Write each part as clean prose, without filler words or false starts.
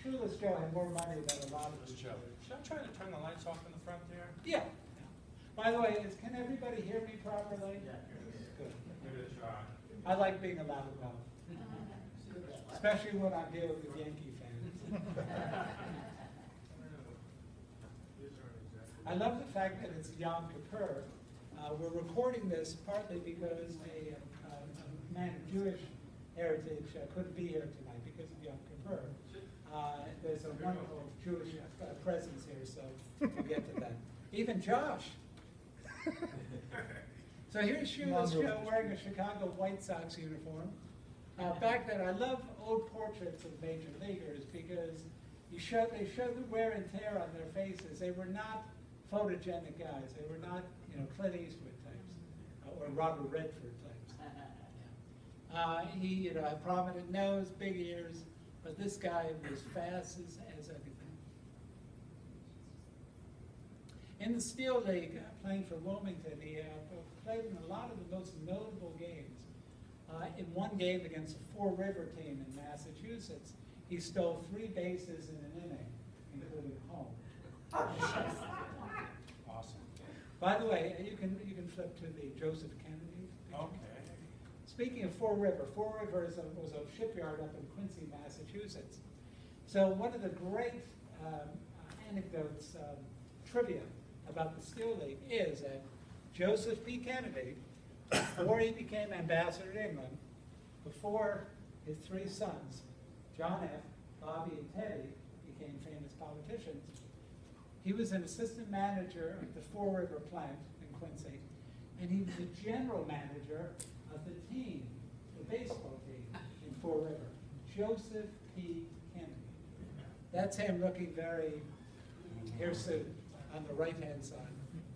Shoeless Joe had more money than a lot of Should I try to turn the lights off in the front there? Yeah. By the way, can everybody hear me properly? Yeah. Good. Give it a try. I like being a loud mouth, especially when I'm here with Yankee fans. I love the fact that it's Yom Kippur. We're recording this partly because a man of Jewish heritage couldn't be here tonight because of Yom Kippur. There's a wonderful Jewish presence here, so we'll get to that. Even Josh. So here's Shoeless Joe wearing a Chicago White Sox uniform. Back then, I love old portraits of major leaguers because they show the wear and tear on their faces. They were not photogenic guys. They were not, Clint Eastwood types or Robert Redford types. He, had a prominent nose, big ears, but this guy was fast as anything. In the Steel League, playing for Wilmington, he played in a lot of the most notable games. In one game against a Four River team in Massachusetts, he stole 3 bases in an inning, including home. Awesome. By the way, you can flip to the Joseph Kennedy. Okay. Speaking of Four River was a shipyard up in Quincy, Massachusetts. So one of the great anecdotes, trivia about the Steel League is that Joseph P. Kennedy, before he became ambassador to England, before his 3 sons, John F., Bobby, and Teddy, became famous politicians, he was an assistant manager of the Four River plant in Quincy, and he was the general manager of the team, the baseball team in Four River, Joseph P. Kennedy. That's him looking very hirsute on the right-hand side.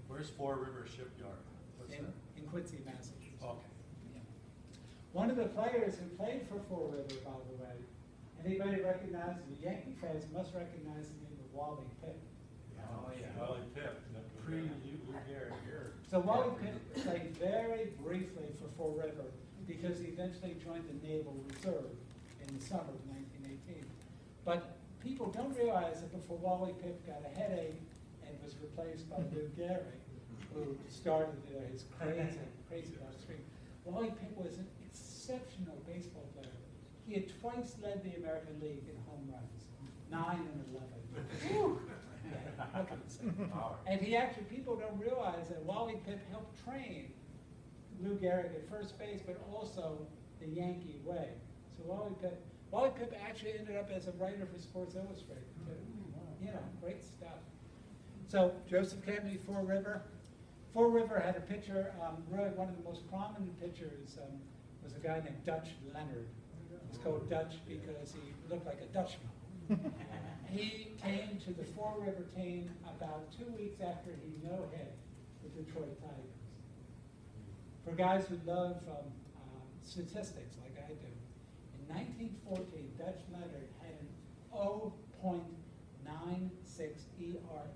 Where's Four River Shipyard? What's that? In Quincy, Massachusetts. Okay. Yeah. One of the players who played for Four River, by the way, anybody recognize, the Yankee fans must recognize the name of Wally Pipp. Oh, yeah. Wally Pipp, the pre-Lou Gehrig here. So Wally Pipp played very briefly for Four River because he eventually joined the Naval Reserve in the summer of 1918. But people don't realize that before Wally Pipp got a headache and was replaced by Lou Gehrig, who started his crazy streak, Wally Pipp was an exceptional baseball player. He had twice led the American League in home runs, 9 and 11. Yeah, how can I say? And he actually, people don't realize that Wally Pipp helped train Lou Gehrig at first base, but also the Yankee way. So Wally Pipp actually ended up as a writer for Sports Illustrated too. Great stuff. So Joseph Kennedy, Four River. Four River had a pitcher, really one of the most prominent pitchers was a guy named Dutch Leonard. He's called Dutch because he looked like a Dutchman. He came to the Four River team about 2 weeks after he no-hit the Detroit Tigers. For guys who love statistics like I do, in 1914, Dutch Leonard had an 0.96 ERA.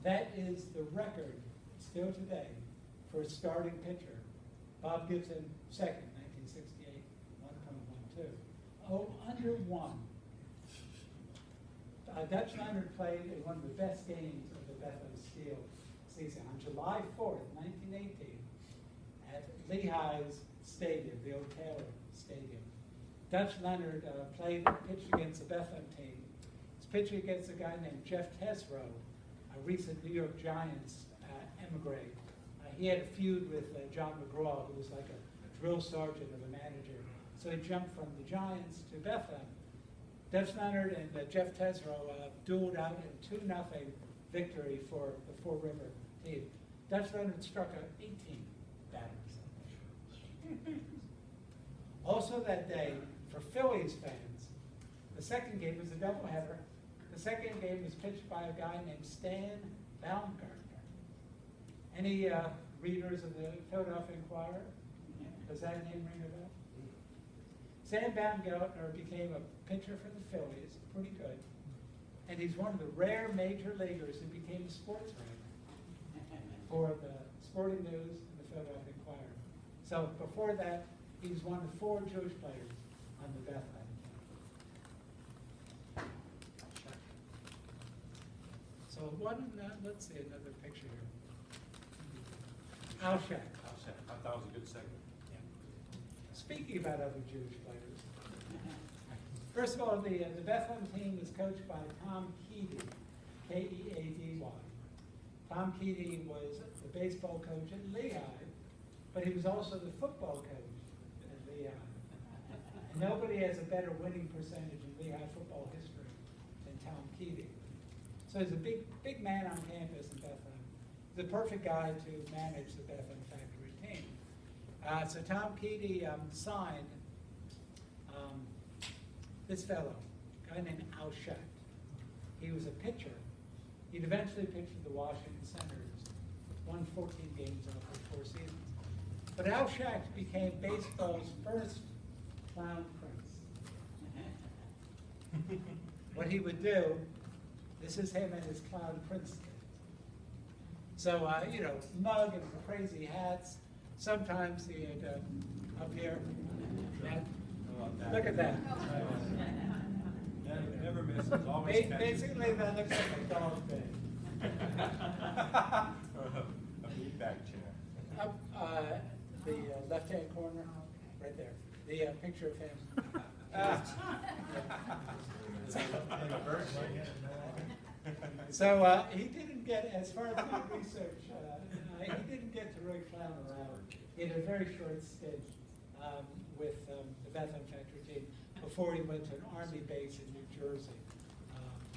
That is the record, still today, for a starting pitcher. Bob Gibson, second, 1968, 1.12. Under 1. Dutch Leonard played in one of the best games of the Bethlehem Steel season on July 4th, 1918, at Lehigh's Stadium, the old Taylor Stadium. Dutch Leonard pitched against the Bethlehem team. He's pitching against a guy named Geoff Gehman, a recent New York Giants emigre. He had a feud with John McGraw, who was like a drill sergeant of a manager. So he jumped from the Giants to Bethlehem. Dutch Leonard and Geoff Gehman dueled out in a 2-0 victory for the Four River team. Dutch Leonard struck out 18 batters. Also that day, for Phillies fans, the second game was a doubleheader. The second game was pitched by a guy named Stan Baumgartner. Any readers of the Philadelphia Inquirer? Does that name ring a bell? Stan Baumgartner became a pitcher for the Phillies, pretty good. And he's one of the rare major leaguers who became a sports writer for the Sporting News and the Philadelphia Inquirer. So before that, he was one of 4 Jewish players on the Bethlehem team. let's see another picture here. Al Shack. I thought it was a good segment. Speaking about other Jewish players, first of all, the Bethlehem team was coached by Tom Keady, K-E-A-D-Y. Tom Keady was the baseball coach at Lehigh, but he was also the football coach at Lehigh. And nobody has a better winning percentage in Lehigh football history than Tom Keady. So he's a big man on campus in Bethlehem. He's the perfect guy to manage the Bethlehem Factory team. So Tom Keady signed this fellow, a guy named Al Shack. He was a pitcher. He'd eventually pitch for the Washington Senators, won 14 games in the first 4 seasons. But Al Shack became baseball's first clown prince. What he would do, this is him and his clown prince days. So, mug and crazy hats. Sometimes he'd, up here, look at that. Never misses, always catches. Basically, that looks like a dog bed. A feedback chair. Up the left-hand corner, right there, the picture of him. So he didn't get, as far as my research, he didn't get to really clown around. He had a very short stint with the Bethlehem Factory team before he went to an Army base in New Jersey.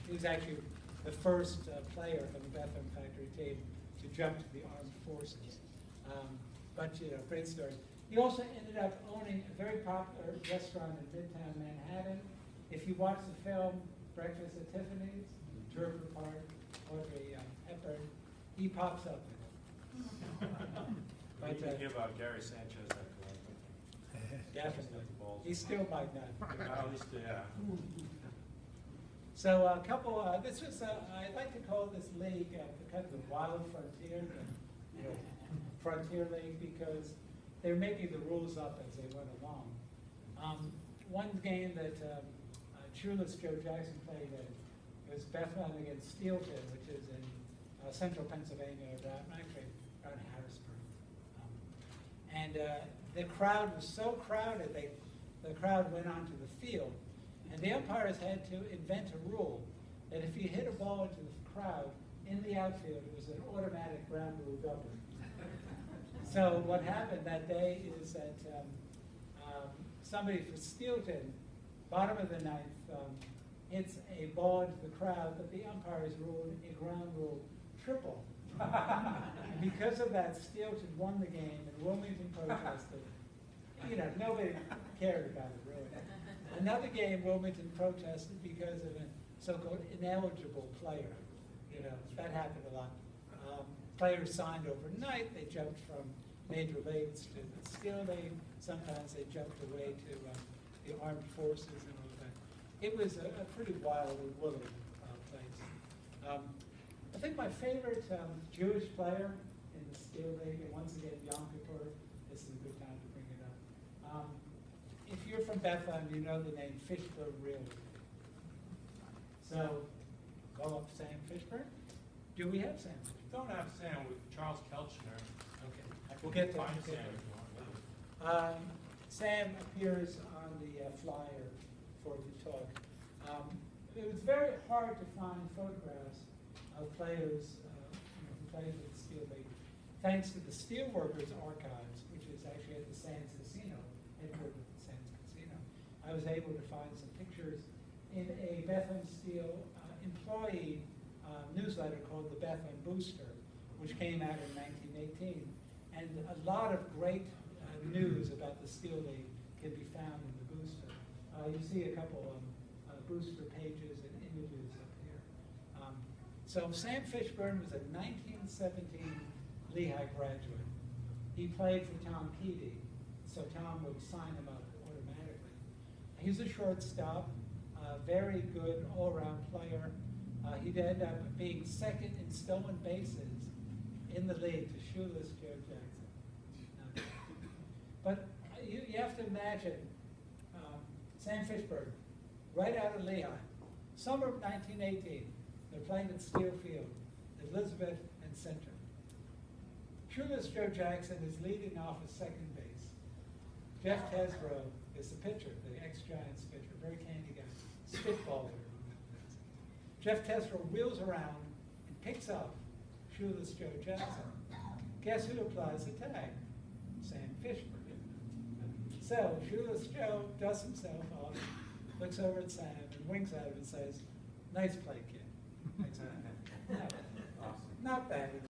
He was actually the first player of the Bethlehem Factory team to jump to the armed forces. But, great story. He also ended up owning a very popular restaurant in Midtown Manhattan. If you watch the film Breakfast at Tiffany's, Drew Park, Audrey Hepburn, he pops up in it. We can hear about Gary Sanchez after that. Definitely. He's still my nut. At least, yeah. So a couple, this was, I'd like to call this league kind of the wild frontier, frontier league, because they're making the rules up as they went along. One game that Shoeless Joe Jackson played in was Bethlehem against Steelton, which is in central Pennsylvania, actually around Harrisburg. And the crowd was so crowded, the crowd went onto the field. And the umpires had to invent a rule that if you hit a ball into the crowd in the outfield, it was an automatic ground rule double. So what happened that day is that somebody for Steelton, bottom of the ninth, hits a ball into the crowd, but the umpires ruled a ground rule triple. And because of that, Steelton won the game, and Wilmington protested. Nobody cared about it, really. Another game, Wilmington protested because of a so-called ineligible player. That happened a lot. Players signed overnight. They jumped from major leagues to the Steel League. Sometimes they jumped away to the armed forces and all of that. It was a pretty wild and woolly place. I think my favorite Jewish player in the Steel League, and once again, Yom Kippur, this is a good time to bring it up. If you're from Bethlehem, you know the name Fishburne really. So, call up Sam Fishburne. Do we have Sam? Don't have Sam with Charles Kelchner. Okay, we'll get to Find him. Sam if you want. Sam appears on the flyer for the talk. It was very hard to find photographs of players who played with the Steel League. Thanks to the Steelworkers Archives, which is actually at the Sands Casino, headquartered at the Sands Casino, I was able to find some pictures in a Bethlehem Steel employee newsletter called the Bethlehem Booster, which came out in 1918. And a lot of great news about the Steel League can be found in the Booster. You see a couple of Booster pages and images up here. So Sam Fishburne was a 1917 Lehigh graduate. He played for Tom Keady, so Tom would sign him up automatically. He's a shortstop, very good all-around player. He'd end up being second in stolen bases in the league to Shoeless Joe Jackson. But you have to imagine Sam Fishburne, right out of Lehigh, summer of 1918, they're playing at Steel Field. Elizabeth, and center. Shoeless Joe Jackson is leading off as second base. Jeff Tesreau is the pitcher, the ex-Giants pitcher, very candy guy, spitballer. Jeff Tesreau wheels around and picks up Shoeless Joe Jackson. Guess who applies the tag? Sam Fishburne. So Shoeless Joe dusts himself off, looks over at Sam and winks at him and says, "Nice play, kid." Not bad.